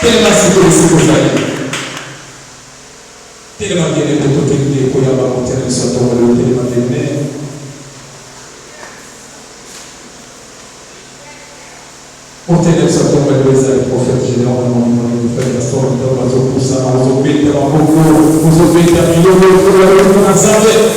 Tellement c'est que vous allez. Tellement bien de côté de Koyama Montagne, sur ton rôle, tellement bien. On t'élève sur ton rôle, les prophètes généralement, nous faisons la sorte de l'oiseau pour ça, nous obéissons à beaucoup, nous obéissons à millions de Nazareth.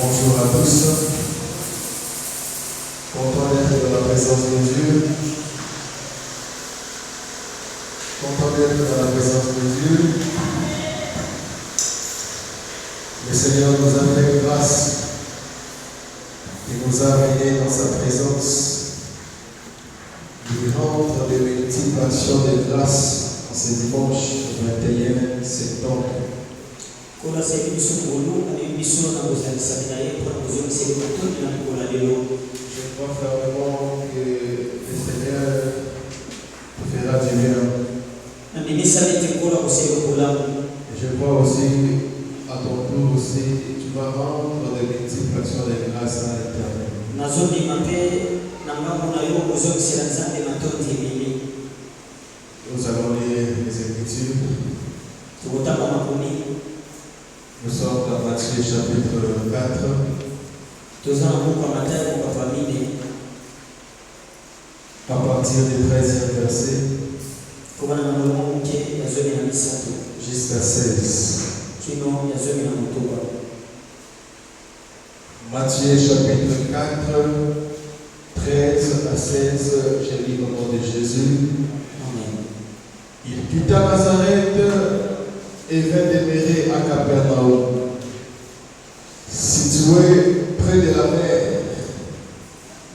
Bonjour à tous. Content d'être dans la présence de Dieu. Content d'être dans la présence de Dieu. Le Seigneur nous a fait grâce. Il nous a amenés dans sa présence. Il rentre de multiples actions de grâce en ce dimanche 21 septembre. Je crois fermement que le Seigneur fera du bien. Et je crois aussi, à ton tour aussi, tu vas rendre des multiples actions de grâce à l'Éternel. Nous allons lire les Écritures. Nous sommes dans Matthieu chapitre 4. À partir du 13e verset jusqu'à 16. Matthieu chapitre 4, 13 à 16, je lis au nom de Jésus. Il quitta Nazareth et vint demeurer à Capernaum, situé près de la mer,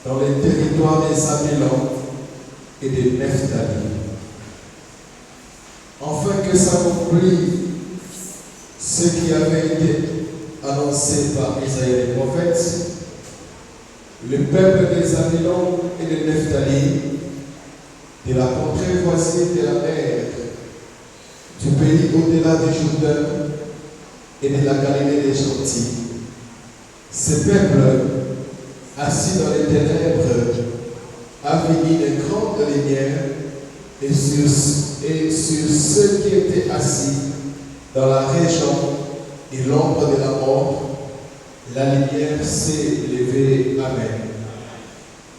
dans les territoires des Zabulon et des Nephtali, afin que s'accomplisse ce qui avait été annoncé par Isaïe le prophète. Le peuple des Zabulon et des Nephtali, de la contrée voisine de la mer, du pays au-delà du Jourdain et de la Galilée des Gentils. Ce peuple, assis dans les ténèbres, a vu une grande lumière, et sur ceux qui étaient assis dans la région et l'ombre de la mort, la lumière s'est levée. Amen.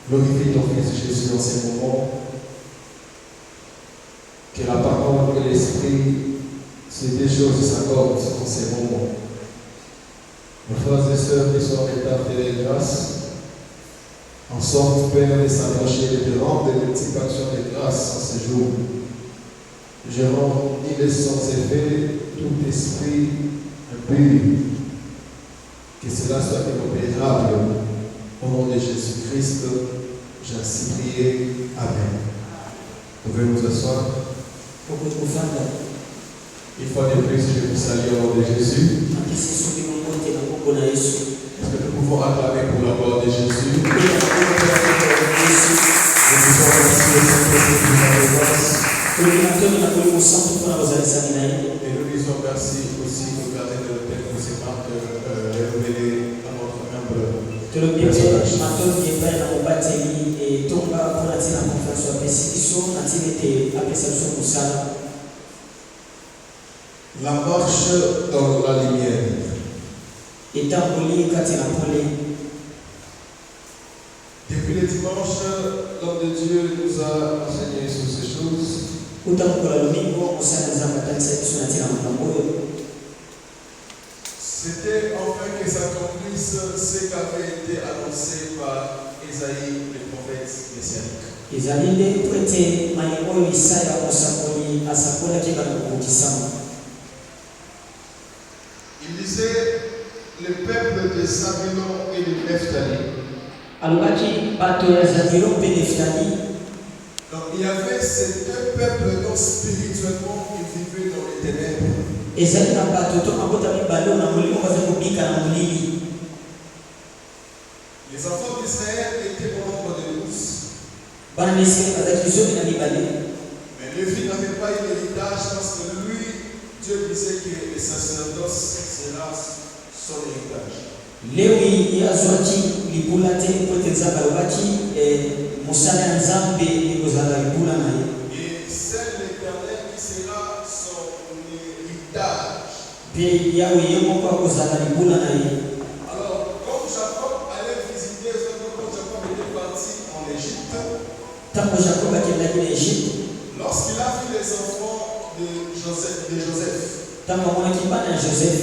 Glorifie ton Fils Jésus dans ces moments. Que la parole et l'esprit, ces deux choses s'accordent en ces moments. Mes frères et sœurs qui sont en état de grâce, en sorte, Père, de s'approcher et de rendre des multiples actions de grâce en ce jour. Je rends il sans effet tout esprit impur. Que cela soit inopérable. Au nom de Jésus-Christ, j'ai ainsi prié. Amen. Vous pouvez vous asseoir. Une fois de plus, je vous salue au nom de Jésus. Est-ce que nous pouvons acclamer pour la gloire de Jésus? Nous pouvons remercier le Seigneur pour sa présence. Et nous disons merci aussi au gardien de l'hôtel pour ses marques révélées à notre humble personnage. La marche dans la lumière. Depuis le dimanche, l'homme de Dieu nous a enseigné sur ces choses. C'était enfin que s'accomplisse ce qui avait été annoncé par Isaïe, le prophète messianique. Il disait le peuple de Zabulon et de Nephtali. Donc il y avait ces deux peuples dont spirituellement ils vivaient dans les ténèbres. Et, な ezali na bato to mabota mibale na molimo baza kobika na molili Les enfants d'Israël étaient au nombre de 12. Mais Lévi n'avait pas eu l'héritage parce que lui, Dieu disait que le sacerdoce sera son héritage. Lewi yazwaki libula te poteza balobaki musala nzambe ekozala libula naye. Et c'est l'Éternel qui sera son héritage. Pe yawe yemoko akozala libula naye. Alors, quand Jacob allait visiter, quand Jacob était parti en Égypte, Tango Jacob akendaki na Egypte, lorsqu'il a vu les enfants de Joseph, tango amonaki bana ya Joseph,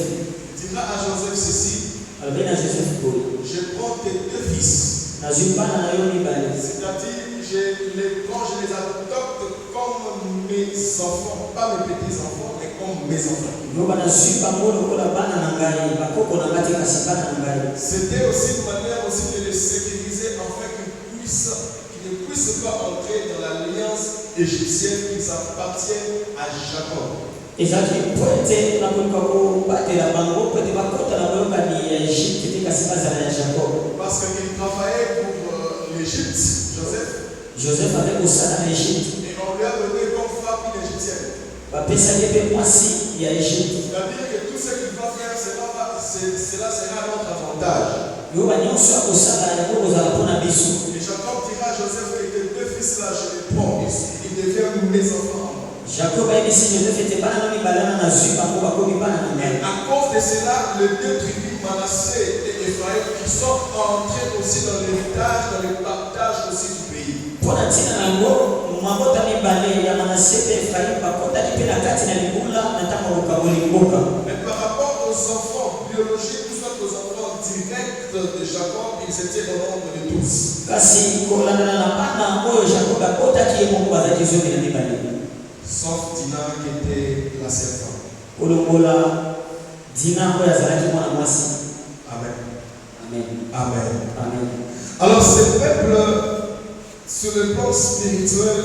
il dira à Joseph ceci: alobi na Joseph boye, je prends tes 2 fils. nazwi bana na yo mibale, C'est-à-dire, je les adopte comme mes enfants, pas mes petits-enfants, mais comme mes enfants. loba nazwi bango lokola bana na ngai, bakoko na ngai te kasi bana na ngai. C'était aussi une manière aussi de les sécuriser afin qu'ils ne puissent pas entrer dans l'alliance égyptienne qui appartiennent à Jacob. Ezaki poete na kuliko kubatela bango poete bakota na boyokani ya Egypte te kasi bazala ya Jacob. Parce qu'il travaillait pour l'Égypte, Joseph avait kosala na Egypte. et on lui a donné comme femme une égyptienne. Bapesaki mpe mwasi ya Egypte. C'est-à-dire que tout ce qu'il va faire, cela sera à notre avantage. Yo banyonso ya kosala yango kozala mpona biso. Et Jacob dira à Joseph que tes 2 fils-là, je les prends, ils deviennent mes enfants. Jacob ayebisi Joseph ete bana no mibale wana nazwi bango bakomi bana na ngai. À cause de cela, les 2 tribus, Manassé et Ephraïm, qui sont entrés aussi dans l'héritage, dans le partage aussi du pays. Mpona ntina na yango mabota mibale ya Manase mpe Efraim bakotaki mpe na kati na libula na ntango kokaboli mboka. Mais par rapport aux enfants biologiques, ou soit aux enfants directs de Jacob, ils étaient au nombre de 12. Kasi kolandana na bana oyo Jacob akotaki ye moko bazalaki 12. Sauf Dina qui était la servante. kolongola Dina oyo azalaki mwana mwasi. Amen. Amen. Amen. Amen. Alors ces peuples, sur le plan spirituel,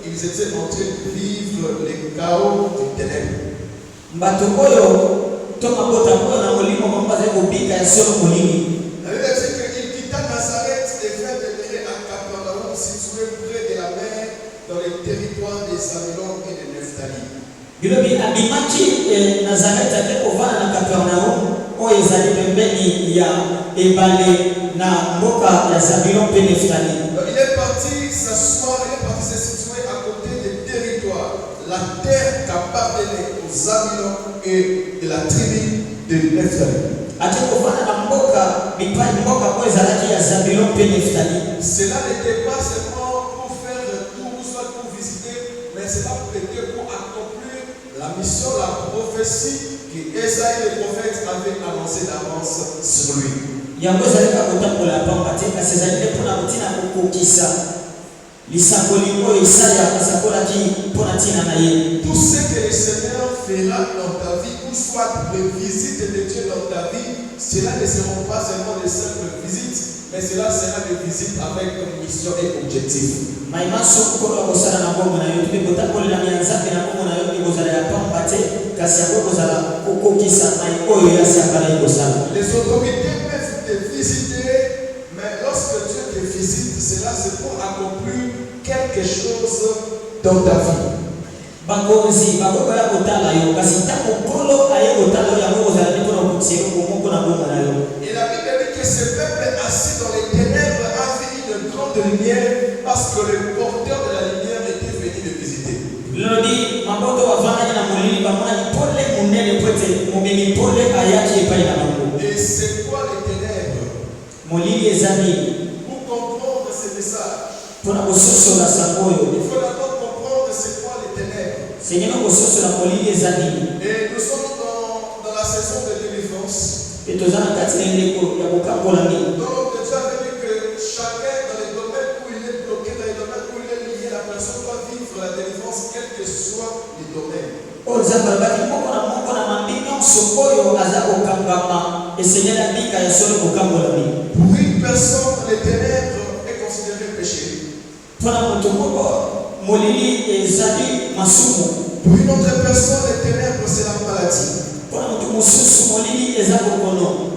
ils étaient en train de vivre les chaos du ténèbre. Mbato oyo to mabota oyo na molimo mambo azali kobika ya solo molimi. La Bible dit qu'il quitta Nazareth et vint demeurer à Capernaum, situé près de la mer, dans les territoires des Zabulon et de Nephtali. Bilobi abimaki Nazareth ate kovanda na Capernaum oyo ezali pembeni ya ebale na mboka ya Zabulon mpe Neftali. Il est parti s'asseoir, il est parti se situer à côté des territoires, la terre qu'appartenait aux Zabulon et de la tribu de Nephtali. Ate kovanda na mboka mipai mboka oyo ezalaki ya Zabulon mpe Neftali. Cela n'était pas seulement pour faire le tour, soit pour visiter, mais cela était pour accomplir la mission, la prophétie que Esaïe le prophète avait annoncé d'avance sur lui. Yango ezalaki kotambola pamba te kasi ezalaki mpona kotina kokokisa lisakoli oyo Isaya asakolaki mpona ntina na ye. Tout ce que le Seigneur fera dans ta vie, ou soit les visites de Dieu dans ta vie, cela ne seront pas seulement des simples visites, mais cela sera des visites avec une mission et objectif. Maimaso kolo kosala na bongo na yo te kotambolela ya Nzambe na bongo na yo ekozala ya pamba te kasi yango ekozala kokokisa mai oyo yasiakala ekosala. Les autorités peuvent te visiter, mais lorsque Dieu te visite, cela c'est pour accomplir quelque chose dans ta vie. Bakonzi bakoya kotala yo kasi ntango kolo aye kotala yo yango kozala te mpona kokisa yo moko na bongo na yo. Et la Bible dit que ce peuple assis dans les ténèbres a vu une grande lumière parce que le porteur de la lumière était venu le visiter. Lodi maboto wavanga na molili bamona pole munene pote mobeni pole ayaki epai na bango. Et c'est quoi les ténèbres? Molili ezali Pour comprendre ce message, mpona kososola sangoyo. il faut d'abord comprendre c'est quoi les ténèbres. Seigneur kososola molili ezali. Et nous sommes dans la saison de délivrance. Et tozana kati na ndeko ya kokambolami. Donc Dieu avait dit que chacun dans les domaines où il est bloqué, dans les domaines où il est lié, la personne doit vivre la délivrance, quel que soit les domaines. Oyo Nzambe alobaki moko na mambi nyonso oyo aza kokangama esengeli abika ya solo kokambolami. Pour une personne, les ténèbres est considéré péché. Mpona moto moko molili ezali masumu. Pour une autre personne, les ténèbres, c'est la maladie.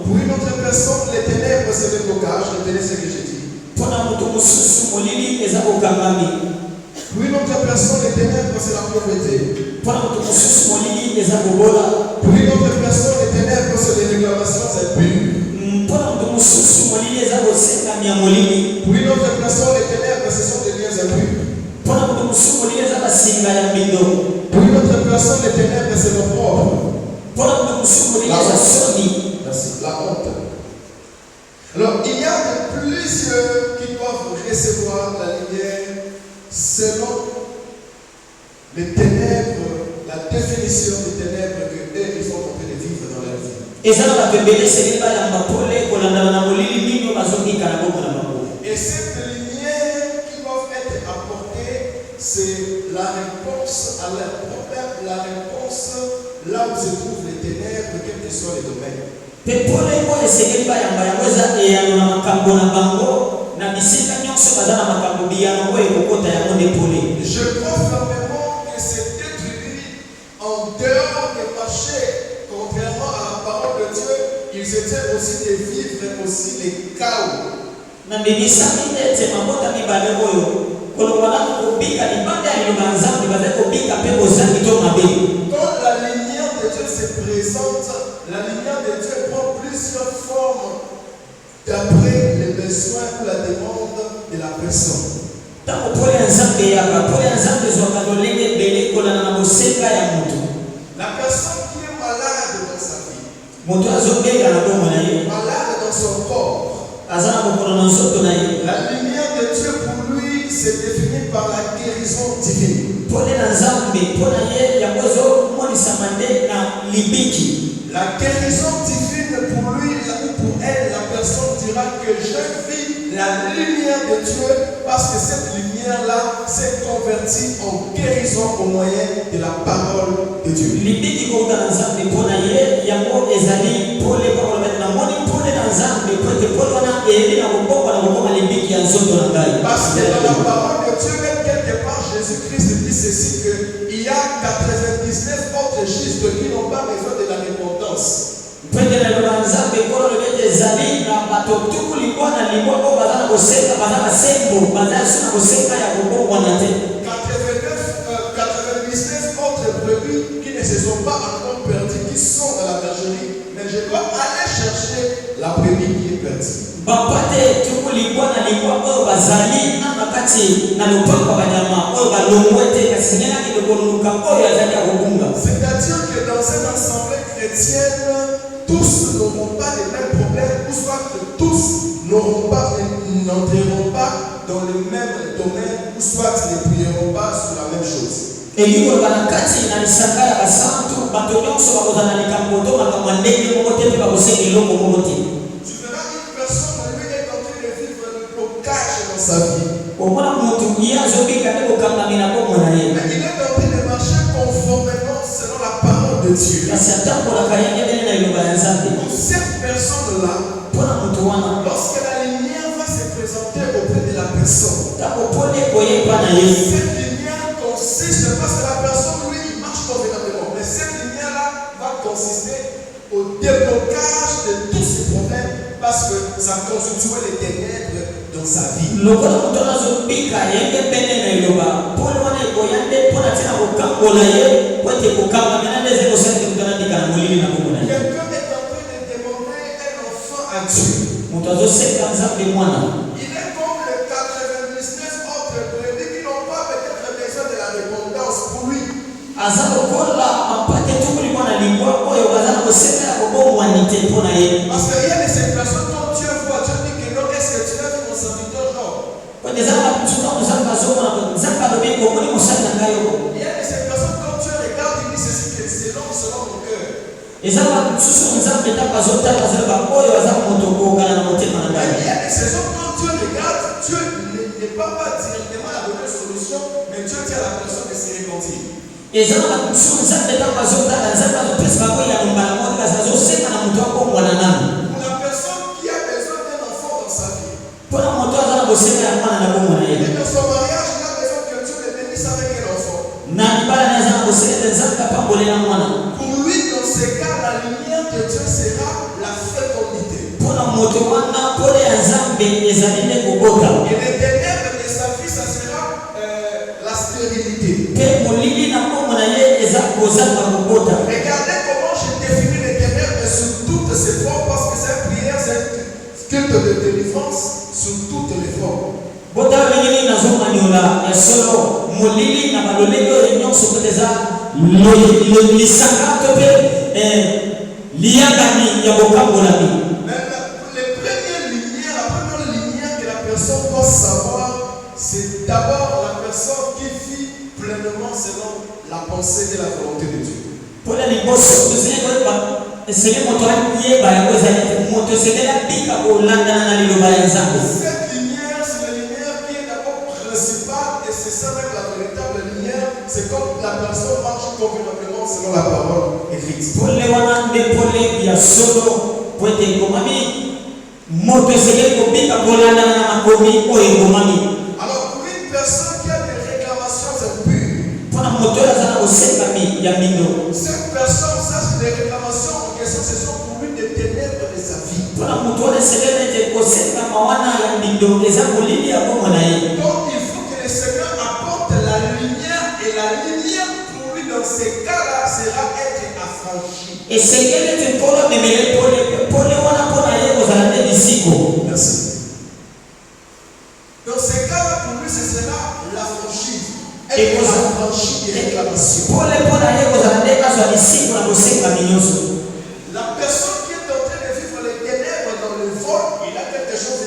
Pour une autre personne, les ténèbres, c'est le blocage. Retenez ce que j'ai dit. Pour une autre personne, les ténèbres, c'est la pauvreté. Pour une autre personne, les ténèbres, c'est les réclamations impures. Pour une autre personne, les ténèbres, ce sont des liens impurs. Pour une autre personne, les ténèbres, c'est le propre. La honte. Alors, il y a plusieurs qui doivent recevoir la lumière selon les ténèbres, la définition des ténèbres que eux, ils sont en train de vivre dans leur vie. Et cette lumière qui doit être apportée, c'est la réponse à leur problème, la réponse là où se trouvent les ténèbres, quels que soient les domaines. Je crois fermement que cet être lui, en dehors des marchés, contrairement à la parole de Dieu, ils étaient aussi des vivres, aussi les chaos. Dans la lumière de Dieu se présente, la lumière de Dieu prend plusieurs formes d'après les besoins ou la demande de la personne. La personne qui est malade dans sa vie, malade dans son corps, la lumière de Dieu pour lui se définit par la guérison divine. La guérison divine pour lui ou pour elle, la personne dira que je vis la lumière de Dieu parce que cette lumière-là s'est convertie en guérison au moyen de la parole de Dieu. Parce que dans la parole de Dieu, même quelque part, Jésus-Christ dit ceci, qu'il y a 99 autres justes qui n'ont pas besoin de la repentance. 99 autres brebis qui ne se sont pas encore perdues, qui sont dans la bergerie, mais je dois aller chercher la brebis qui est perdue. C'est-à-dire que dans une assemblée chrétienne, tous n'auront pas les mêmes problèmes, ou soit que tous n'entreront pas dans le même domaine, ou soit ne prieront pas sur la même chose. Tu verras une personne, lui, est en train de vivre le blocage dans sa vie. Mais il est en train de marcher conformément selon la parole de Dieu. Pour cette personne-là, lorsque la lumière va se présenter auprès de la personne, cette lumière consiste, parce que la personne, lui, il marche convenablement, mais cette lumière-là va consister au déblocage de tous ces problèmes parce que ça constituait les ténèbres dans sa vie. Quelqu'un est en train de demander un enfant à Dieu. Il est comme les 99 autres brebis qui n'ont pas peut-être besoin de la repentance pour lui. Parce qu'il y a de ces personnes dont Dieu voit, Dieu dit que non, est-ce que tu as vu mon serviteur Job? Il y a de ces personnes dont Dieu regarde, il dit ceci que c'est l'homme selon mon cœur. Il y a de ces hommes dont Dieu regarde, Dieu n'est pas directement à donner une solution, mais Dieu dit à la personne de se repentir. Pour la personne qui a besoin d'un enfant dans sa vie, et dans son mariage, il a besoin que Dieu le bénisse avec un enfant. les ténèbres de sa vie, ça sera la stérilité. Regardez comment je définis les ténèbres sous toutes ces formes, parce que cette prière, c'est un culte de délivrance sous toutes les formes. La première lumière que la personne doit savoir, c'est d'abord la personne qui vit pleinement selon la pensée et la volonté de Dieu. Cette lumière, c'est la lumière qui est d'abord principale et c'est ça même la véritable lumière. C'est comme la personne marche convenablement selon la parole écrite. Alors pour une personne qui a des réclamations impures, cette personne, ça c'est des réclamations en question, ce sont pour lui des ténèbres de sa vie. Donc il faut que le Seigneur apporte la lumière et la lumière pour lui dans ces cas-là sera être affranchi. Merci. Dans ces cas-là pour lui ce sera la franchise. Être affranchi des réclamations. La personne qui est en train de vivre les ténèbres dans le vol, il a quelque chose,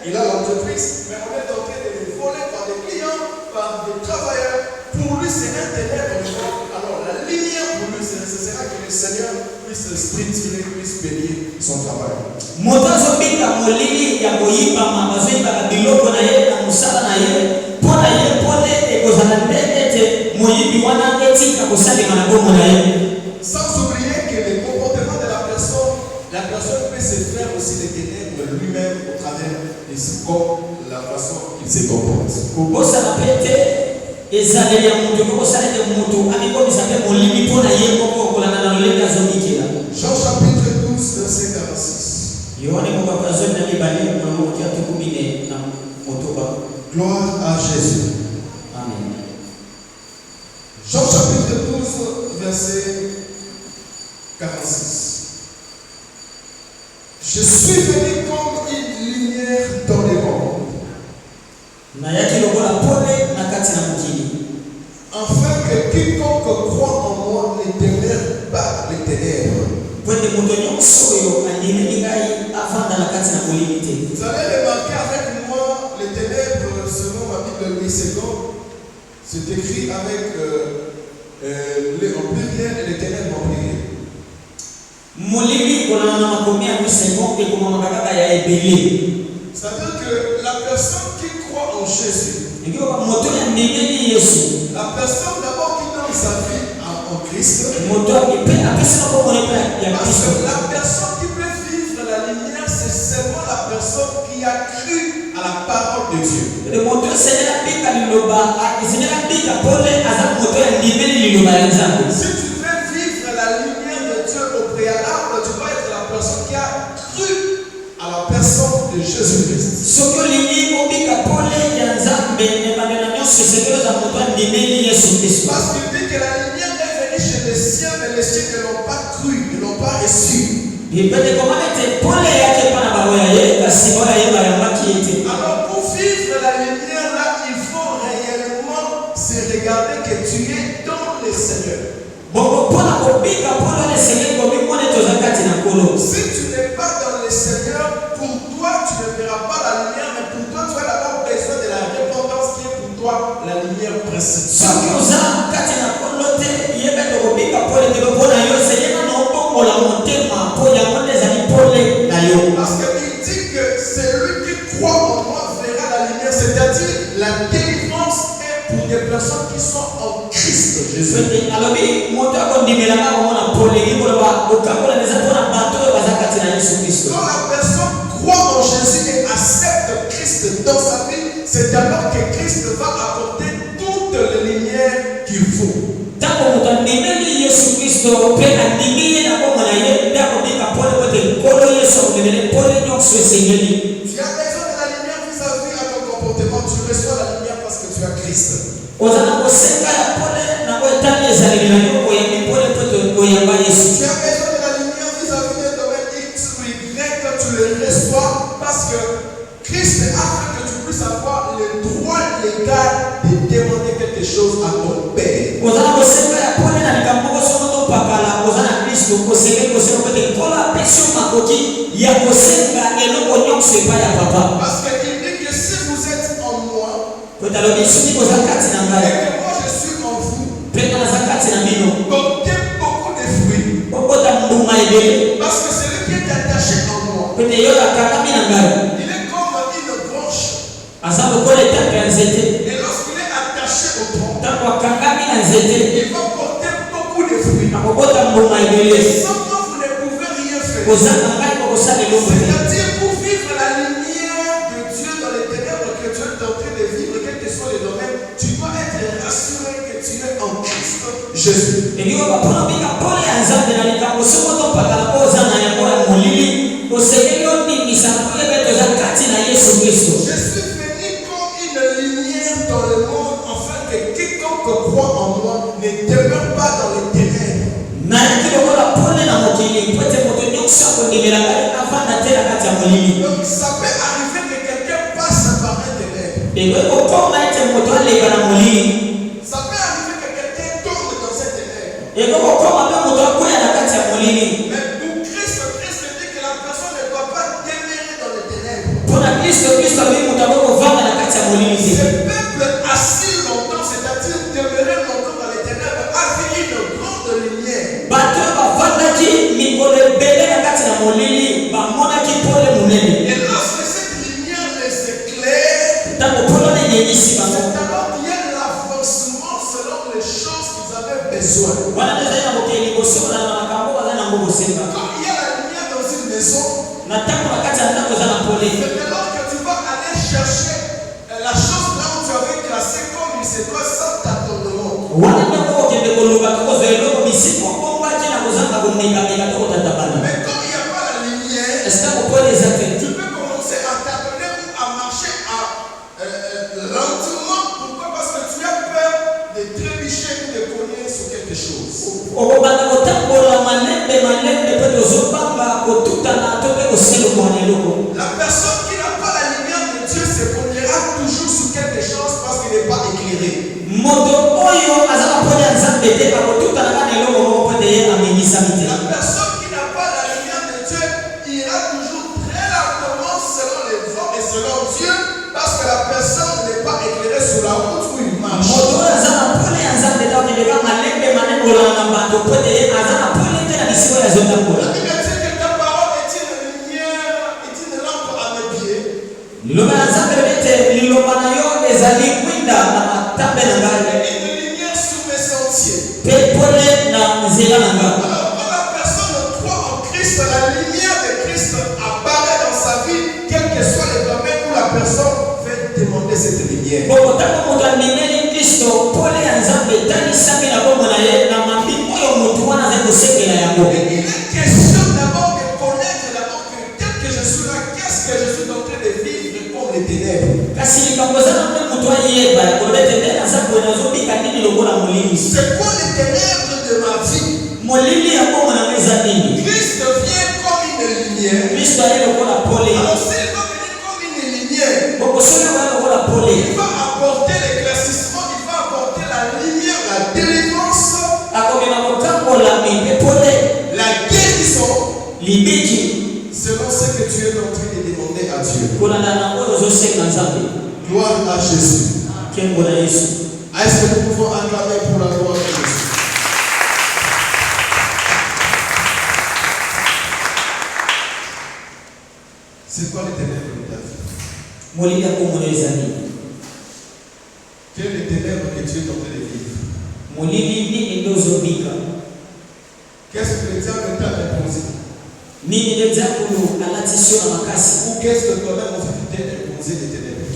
il a l'entreprise, mais on est en train de le voler par des clients, par des travailleurs. Pour lui, c'est un ténèbre. Alors, la lumière pour lui, ce sera que le Seigneur puisse structurer, puisse bénir son travail. Sans oublier que le comportement de la personne peut se faire aussi des ténèbres lui-même au travers de la façon qu'il se comporte. Jean chapitre 12, verset 46. Gloire à Jésus. Amen. Jean chapitre 12, verset 46. Je suis venu comme une lumière dans le monde, afin que quiconque croit en moi ne demeure pas les ténèbres. Vous allez remarquer avec moi les ténèbres selon ma Bible Louis II. C'est écrit avec en pluriel et les ténèbres en pluriel. C'est-à-dire que la personne qui croit en Jésus, la personne d'abord qui donne sa vie en Christ, parce que la personne qui peut vivre la lumière, c'est seulement la personne qui a cru à la parole de Dieu. Si tu veux vivre la lumière de Dieu au préalable, tu dois être la personne qui a cru à la personne de Jésus-Christ. Parce qu'il dit que la lumière est venue chez les siens, mais les siens ne l'ont pas cru, ne l'ont pas reçu. Alors pour vivre la lumière là, il faut réellement se regarder que tu es dans le Seigneur. Si tu n'es pas dans le Seigneur, pour toi tu ne verras pas la lumière, mais pour toi tu as d'abord besoin de la repentance qui est pour toi la lumière principale. Parce qu'il dit que celui qui croit en moi verra la lumière, c'est-à-dire la délivrance est pour des personnes qui sont en Christ Jésus. Quand la personne croit en Jésus et accepte Christ dans sa vie, c'est alors que Christ va apporter toute la lumière qu'il faut. Tu as besoin de la lumière comportement, tu reçois la lumière parce que tu as Christ. Tu as besoin de la lumière vis-à-vis d'un domaine X ou Y, tu le reçois parce que Christ a fait que tu puisses avoir le droit légal de demander quelque chose à ton Père. Parce qu'il dit que si vous êtes en moi et que moi je suis en vous, portez beaucoup de fruits. Parce que celui qui est attaché en moi, il est comme une branche. Et lorsqu'il est attaché au tronc, il va porter beaucoup de fruits. Et sans moi, vous ne pouvez rien faire. C'est-à-dire, pour vivre la lumière de Dieu dans les ténèbres que tu es en train de vivre, quel que soit le domaine, tu dois être rassuré que tu es en Christ Jésus. Je suis venu comme une lumière dans le monde, afin que quiconque croit en moi ne demeure pas dans les ténèbres. Donc ça peut arriver que quelqu'un passe par un ténèbre. Ça peut arriver que quelqu'un tombe dans cette ténèbre. Mais pour Christ dit que la personne ne doit pas demeurer dans les ténèbres. Ce peuple assis longtemps, c'est-à-dire demeurer longtemps dans les ténèbres, a vu une grande lumière. Et lorsque cette lumière les éclaire, c'est alors qu'il y a l'avancement selon les choses qu'ils avaient besoin. Quand il y a la lumière dans une maison, c'est alors que tu vas aller chercher la chose là où tu avais classé comme il se doit sans tâtonnement. Mais quand il n'y a pas la lumière, tu peux commencer à tâtonner ou à marcher lentement. Pourquoi? Parce que tu as peur de trébucher ou de cogner sur quelque chose. La personne qui n'a pas la lumière de Dieu se cognera toujours sur quelque chose parce qu'il n'est pas éclairé. La personne qui n'a pas la lumière de Dieu ira toujours très lentement selon les voies et selon Dieu parce que la personne n'est pas éclairée sur la route où il marche. La Bible dit que ta parole est une lumière, est une lampe à mes pieds. Et une lumière sur mes sentiers. Alors, quand la personne croit en Christ, la lumière de Christ apparaît dans sa vie, quel que soit le domaine où la personne fait demander cette lumière. Et il est question d'abord de connaître d'abord que tel que je suis là, qu'est-ce que je suis en train de vivre comme les ténèbres. C'est quoi les ténèbres de ma vie? Christ vient comme une lumière. Alors s'il va venir comme une lumière, il va apporter l'éclaircissement, il va apporter la lumière, la délivrance, la guérison, selon ce que tu es en train de demander à Dieu. Gloire à Jésus. Est-ce que nous pouvons acclamer pour la gloire de Jésus? C'est quoi les ténèbres de ta vie? Quelles sont les ténèbres que tu es en train de vivre? Qu'est-ce que le diable t'a imposé? Ou qu'est-ce que toi-même en fait t'es imposé des ténèbres?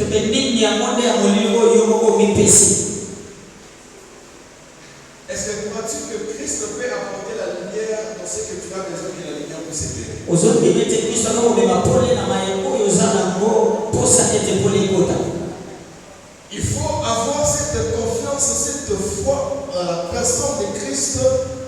Est-ce que crois-tu que Christ peut apporter la lumière dans ce que tu as besoin que la lumière puisse éclairer? lance cette foi en la personne de Christ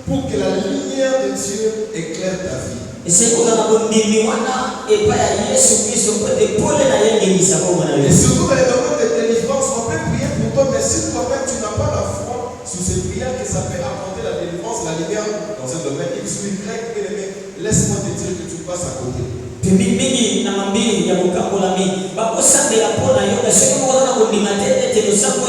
pour que la lumière de Dieu éclaire ta vie. Et c'est pour ça que et pas Jésus Christ peut te poler dans l'église. Et surtout dans les domaines de délivrance, on peut prier pour toi, mais si toi-même tu n'as pas la foi sur ces prières que ça peut apporter la délivrance, la lumière dans un domaine X ou Y, laisse-moi te dire que tu passes à côté. Mingi na mambili ya kukambola mingi bakosambela mpona yo kasi okozana kondima te ete losambo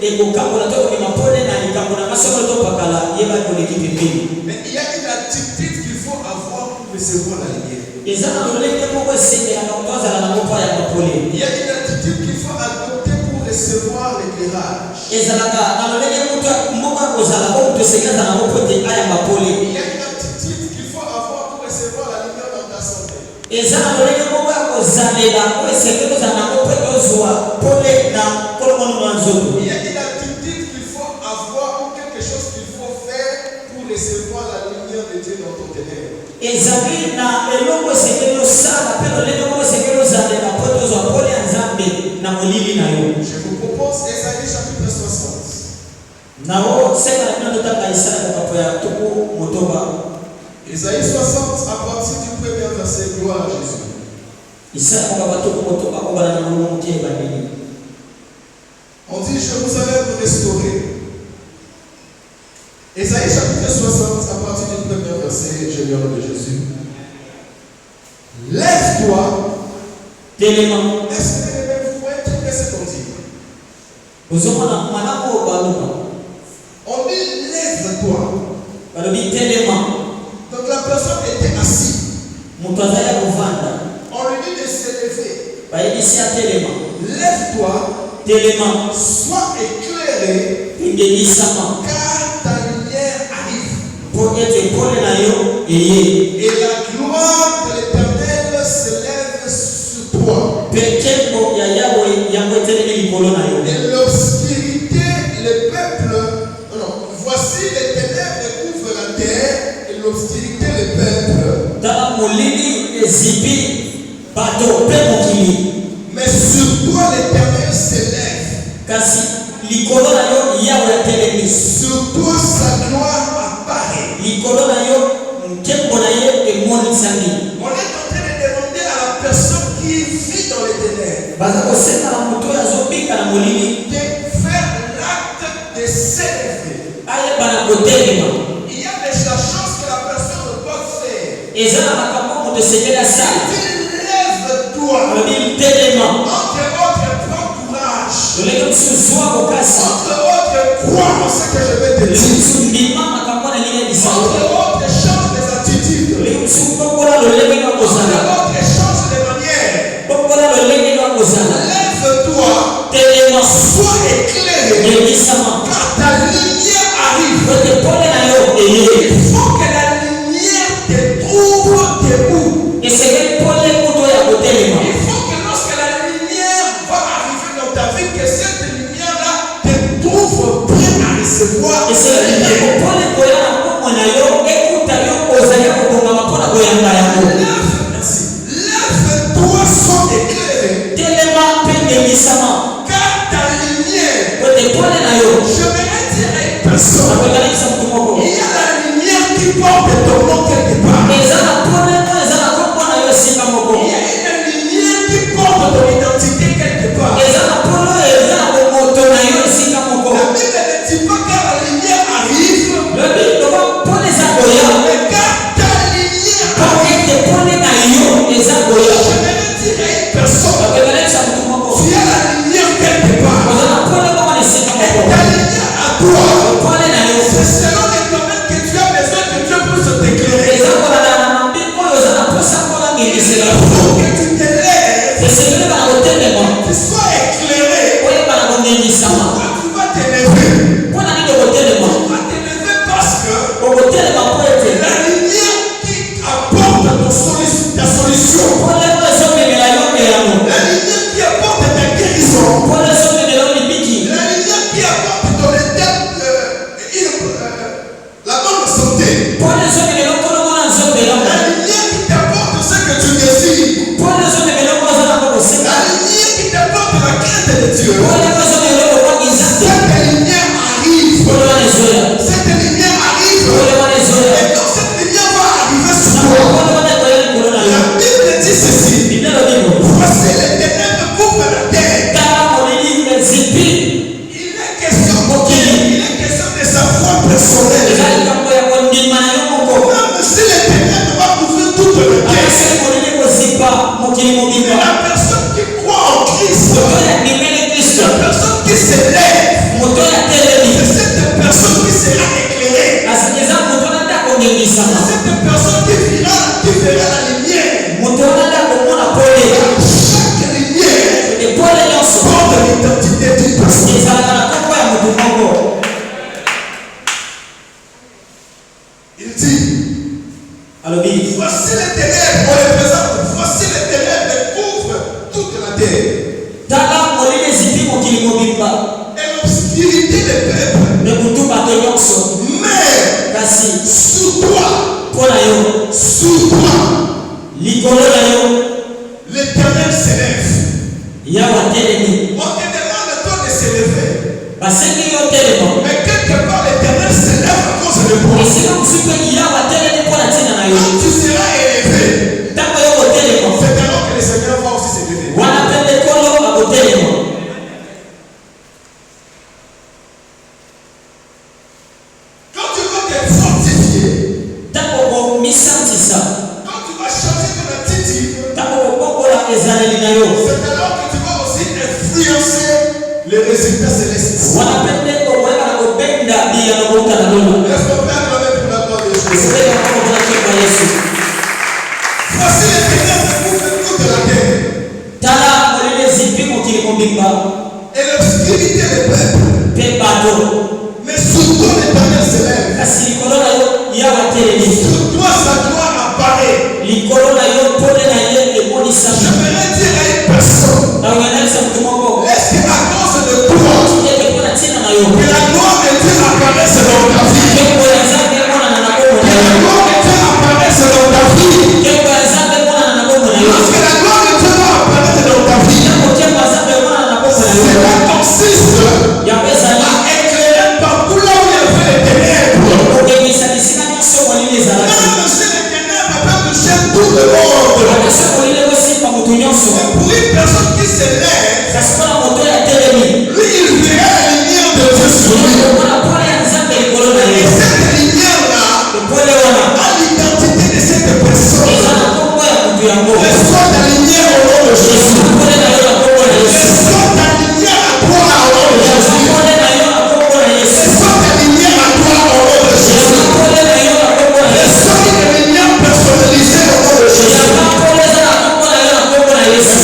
ekokambola to kondima mpone na likambo na masolo to pakala yeba koleki pembeni. Mais il y a une attitude qu'il faut avoir pour recevoir la lumière. eza na lolenge moko esengelaka moto azala na mopa ya mapole. Il y a une attitude qu'il faut adopter pour recevoir l'éclairage. ezalaka na lolenge moto moko akozala o moto esengi azala na mopo te aya mapole. Il y a une attitude qu'il faut avoir pour recevoir la lumière dans ta santé. eza na lolenge moko akozalela o esengi kozala na mopo tozwa pole na kolongono na nzoto. Il y a une attitude qu'il faut avoir ou quelque chose qu'il faut faire pour recevoir la lumière de Dieu dans ton ténèbre. ezali na eloko esengeli osala mpe lolenge moko esengeli ozalela mpo tozwa pole ya nzambe na molili na yo. Je vous propose Ésaïe chapitre 60. nao senga na bino totanga esala na kapo ya tuku motoba. Ésaïe 60 à partir du premier verset. Gloire à Jésus. esala mokaba tuku motoba kobala na molimo motie ebandeli. On dit Jérusalem restaurée. Ésaïe chapitre 60 à partir du premier verset. Je lis au nom de Jésus. Lève-toi. telema. Est-ce que vous pouvez trouver ce qu'on dit? ozomona manako baluka. On dit lève-toi. balobi telema. Donc la personne était assise. moto azali ya kovanda. On lui dit de se lever. bayebisi ya telema. Lève-toi. telema. Sois éclairé. pingelisama. Car ta lumière arrive. mpo ete pole na yo eye. Et la gloire de l'Éternel se lève sur toi. mpe nkembo ya yawe yango etelemi likolo na yo. Et l'obscurité, le peuple, non, voici les ténèbres couvrent la terre et l'obscurité le peuple. tala molili ezipi bato mpe mokili. Mais sur toi l'Éternel se lève. kasi likolo na yo yawe atelemi. Sur toi sa gloire apparaît. likolo na yo nkembo na ye emonisami. On est en train de demander à la personne qui vit dans les ténèbres baza kosenga na moto oyo azobika na molili de faire l'acte de s'élever. ayebana kotelema. Il y a déjà chose que la personne doit faire. eza na makambo moto esengeli asala. Lève-toi. alobi telema. Entre autres, prends courage. lolenge mosusu zwa kokasi. Entre autres, crois en ce que je vais te dire. mosusu ndima makambo na nini ebisa yo. Entre autres, change des attitudes. lolenge mosusu bokola lolenge na Entre kozala. autres, change de manière. bokola lolenge na kozala. Lève-toi. telema. Sois éclairé. ebisama. Car ta lumière arrive. ete pole na yo eye. Il faut que la lumière te trouve debout. esengeli pole kuto ya kotelema. Il faut que lorsque la lumière va arriver dans ta vie, que cette lumière-là te trouve prêt à recevoir la esengeli lumière. ntango pole koya na mbongo na yo ekuta yo ozali ya kobongama mpona koyanga yango. Merci. Lève-toi, sois éclairé. telema mpe ebisama. Car ta lumière, ete pole na yo. je vais dire à une personne, nakoekanisa motu moko. il y a la lumière qui porte ton nom quelque part. eza na pole to eza na kombo na yo esika moko. Il y a une lumière qui porte ton identité quelque part. eza na pole oyo eza na bomoto na yo esika moko. La Bible ne dit pas que la lumière arrive, lobi loba pole eza koya. mais car ta lumière po arrive. ete pole na yo eza koya. Je vais dire à une personne, nakoekanisa motu moko. tu as la lumière quelque part. oza na pole moko na esika Et moko. ta lumière à toi, pole na yo. c'est selon les domaines que tu as besoin que Dieu puisse t'éclairer. eza kolanda na mambi oyo oza na posa mpona ngelisela. Il faut que tu te lèves, esengeli bana kotelema. tu sois éclairé. oyebana kongengisama. Pourquoi tu vas te lever? mpona nini okotelema. Tu vas te lever parce que okotelema po ete la lumière qui apporte ta solution, pole oyo ezomemela yo eyano. la lumière qui apporte ta guérison, pole ezomemela yo libiki. la lumière qui apporte ton état, la bonne santé, pole ezomemela yo kolongo na nzambe la yango. lumière qui t'apporte ce que tu désires, pole ezomemela yo koza na la kokoseka. lumière qui t'apporte la crainte de Dieu. pole ezomemela yo kokwangi nzambe. Cette lumière Sous toi. Pona yo. Sous toi. Likolo na yo. L'Éternel s'élève. Yawa telemi. On te demande de toi de s'élever. Basengi yo telema. Mais quelque part l'Éternel s'élève à cause de toi. Esika kusipe yawa telemi pona tina na yo. Quand tu seras élevé, Tango yo telema. c'est alors que le Seigneur va aussi s'élever. Wana pende kolo akotelema. Quand tu vas te fortifier, Tango ko misantisa. quand tu vas changer ton attitude, Tango ko kokola ezaleli na yo. c'est alors que tu vas aussi influencer les résultats célestes. Wana pende ko wala na kubenda dia na kuta na lolo. Est-ce qu'on peut acclamer pour la gloire de Jésus? Sibeka kwa kwa kwa Yesu. Voici les ténèbres couvrent toute la terre Tala molele zipimo kilikumbimba. et l'obscurité des peuples. Pe bato. Mais sous toi l'Éternel s'élève. Kasi likolo na yo yawa telemi. Sous toi sa gloire apparaît. Likolo na yo pone na ye emonisa. Je voudrais dire à une personne, Na uyanalisa mtu moko. est-ce qu'à cause de toi, Yeke pona tina na yo. que la gloire de Dieu apparaisse dans ta vie? Keko ya zambe mwana na nakomo Que na la yo. gloire de Dieu apparaisse dans ta vie. Keko ya zambe mwana na nakomo na yo. Lorsque la gloire de Dieu va apparaître dans ta vie, Keko keko ya zambe mwana na nakomo na yo. cela consiste Ya pesa à ni. éclairer partout là où il y avait les ténèbres. Okebisa bisika nyonso molili ezalaki. Même si les ténèbres peuvent toucher tout le monde, Bakasi molili kosimba mutu nyonso. mais pour une personne qui s'élève, Kasi mpona moto ya telemi. lui il verra la lumière de Dieu sur lui. Mpona pole ya nzambe likolo na Et ye. cette lumière-là Epole wana. a l'identité de cette personne. Eza na kombo ya mutu yango. Reçois ta lumière au nom de Jésus. Pole na yo na kombo na Yesu. Reçois ta lumière à toi au nom de Jésus. Pole na yo na kombo na Yesu. Reçois ta lumière à toi au nom de Jésus. Pole na yo na kombo na Yesu. Reçois une lumière personnalisée au nom de Jésus. Pole eza na kombo na yo na kombo na Yesu.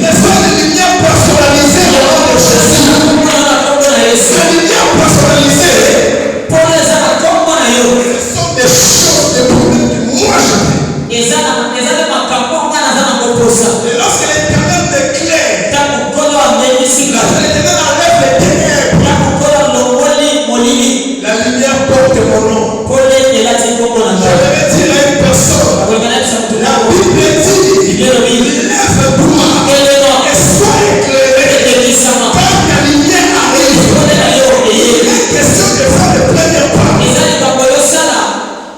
Reçois une lumière personnalisée au nom de Jésus. Kombo na yo na kombo na Yesu. La lumière personnalisée, Pole eza na kombo na yo. ce sont des choses, des problèmes que moi j'avais. Eza na makambo nga naza na koposa. Et lorsque l'Éternel m'éclaire, Tango nkolo amenisika. lorsque l'Éternel enlève les ténèbres, Tango nkolo alongoli molili. la lumière porte mon nom. Pole elati kombo na Je ngai. vais dire à une personne, Akolinganisa mtu la moko. Bible dit, lève-toi Kelelo. et sois éclairé. Ekekisama. Quand ta lumière arrive, Pole na yo il eye. est question de faire le premier pas. Eza likambo yosala.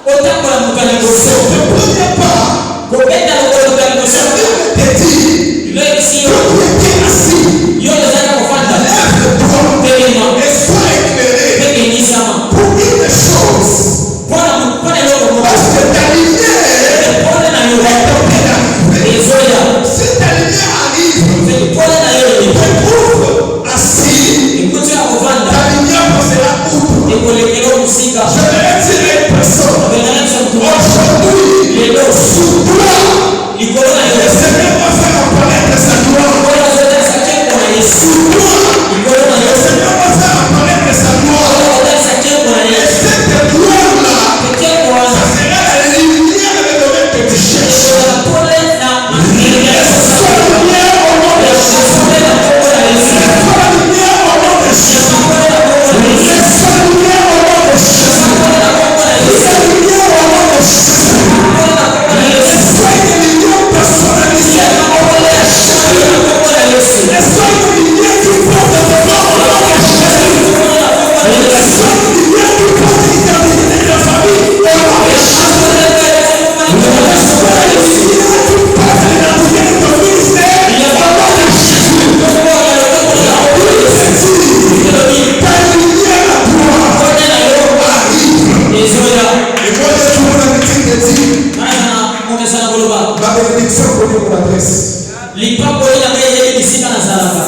Otambola moto ya liboso. Le premier pas, Kobenda lokolo moto ya la liboso. Bible te dit, Lelo ebisi yo. quand tu étais assis, Yo ozali kofanda. lève-toi Telema. et sois éclairé Ekekisama. pour une chose. Mpona eloko moko. Parce que ta lumière Pole na yo. est en train d'arriver. Ezoya. Si ta lumière arrive, Pole na yo te eye. trouve assis, Ekuti ya kovanda. ta lumière passera outre. Ekolekela mosika. Je vais dire à une personne, Akolinganisa mtu moko. aujourd'hui, Lelo. sous toi, Likolo na le yo. Seigneur va faire apparaître sa gloire. Oyo azotasa nkembo na Yesu. Sous toi, Likolo na le yo. Seigneur va faire apparaître sa gloire. Oyo azotasa nkembo na Et Yesu. cette gloire-là, Nkembo ça wana. sera la lumière de domaine que tu cherches. Ezola pole na makili ya Yesu. Sois la lumière au nom de Jésus. Pole na kombo na Yesu. Sois la lumière au nom de Jésus. Pole na kombo na Yesu. Sois la lumière au nom de Jésus. Pole na kombo na Yesu. Sois la lumière au nom de Jésus. Pole na kombo na Yesu. Sois une lumière personnalisée au nom de Jésus. Pole na kombo na Yesu. Et sois une lumière qui porte ton nom au nom de Jésus. Pole na kombo na Et Yesu. sois une lumière qui porte l'identité de ta famille au nom de Jésus. Pole na kombo na Yesu. Sois une lumière qui porte l'identité de ton ministère au nom de Jésus. Kombo na yo, kombo na yo. La Bible dit, ta lumière à toi Pole na yo. arrive. Ezoya. Et moi, je trouve la meeting de dire, Mana komesana koloba. ma bénédiction pour mon adresse. Lipango lina ngai yeli bisika na zalaka.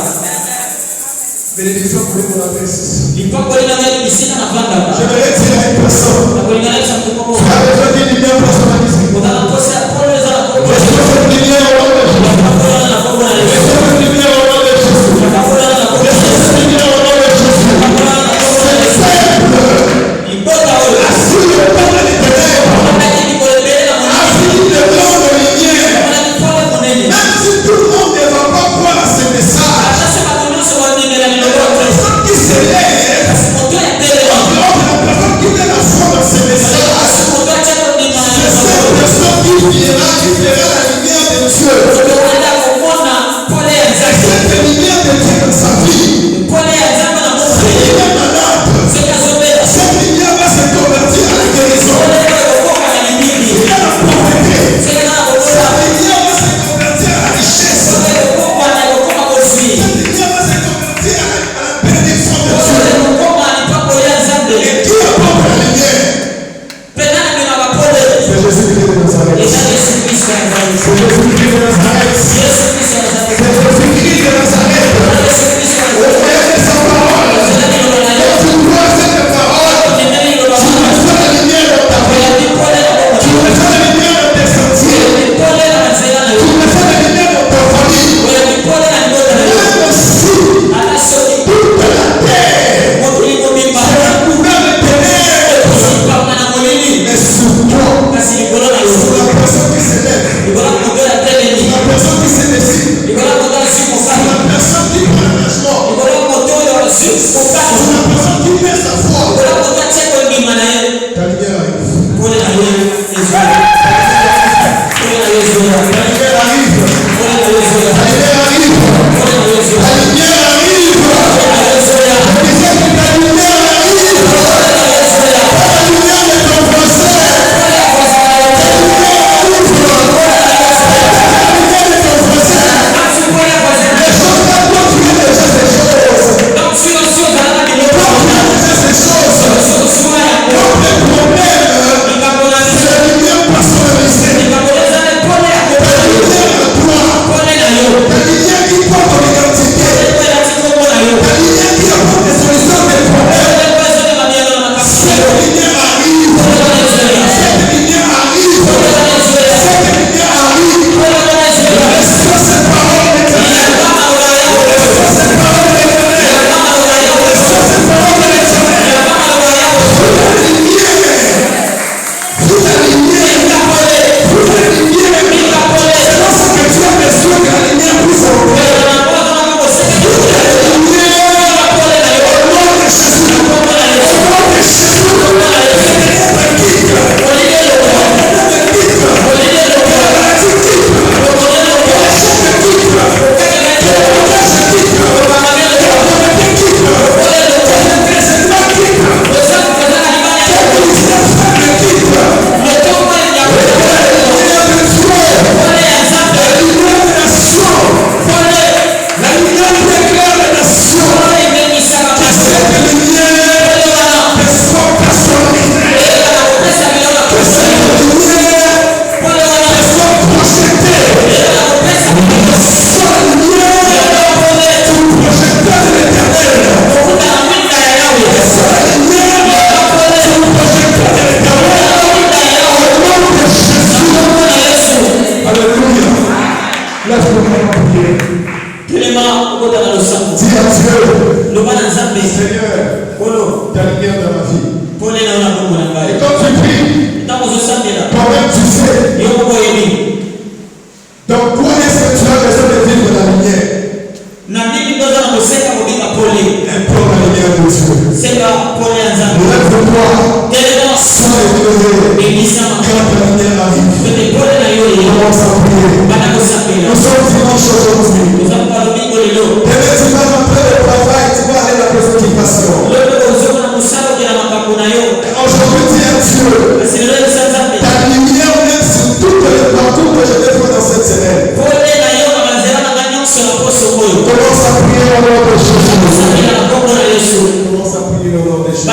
Bénédiction pour mon adresse. Lipango lina ngai bisika na vanda. Je vais dire à une personne, Akolinganisa mtu moko. tu as besoin d'une lumière personnalisée. Kotala posa pole eza na kombo na Je Yesu. veux une lumière au nom de Jésus. Pole na kombo na Je Yesu. veux une lumière au nom de Jésus. Pole na kombo Je na veux une lumière au nom de Jésus. Pole na kombo na Yesu. Simple. Libota oyo. Assis le temps des ténèbres. Akati likolo ebele na monene. Assis le temps de lumière. Amonani pole monene. Même si tout le monde ne va pas croire à ce message, Ata se bato nyonso bandimela mais liloko la te. personne qui s'élève, Kasi moto ya telema. la personne qui met la foi dans ce message, Dis à Dieu, Seigneur, ta lumière dans ma vie. Et quand tu pries, toi-même tu sais dans quoi est-ce que tu as besoin de vivre la lumière. Implore la lumière de Dieu. Lève-toi, sois éclairé. Quand la lumière arrive, commence à prier. Nous sommes dimanche aujourd'hui. Demain tu vas rentrer au travail, tu vas aller à la préoccupation. Aujourd'hui dis à Dieu, ta lumière vient sur toutes les parcours que je vais faire dans cette semaine. Commence à prier au nom de Jésus. Commence à prier au nom de Jésus.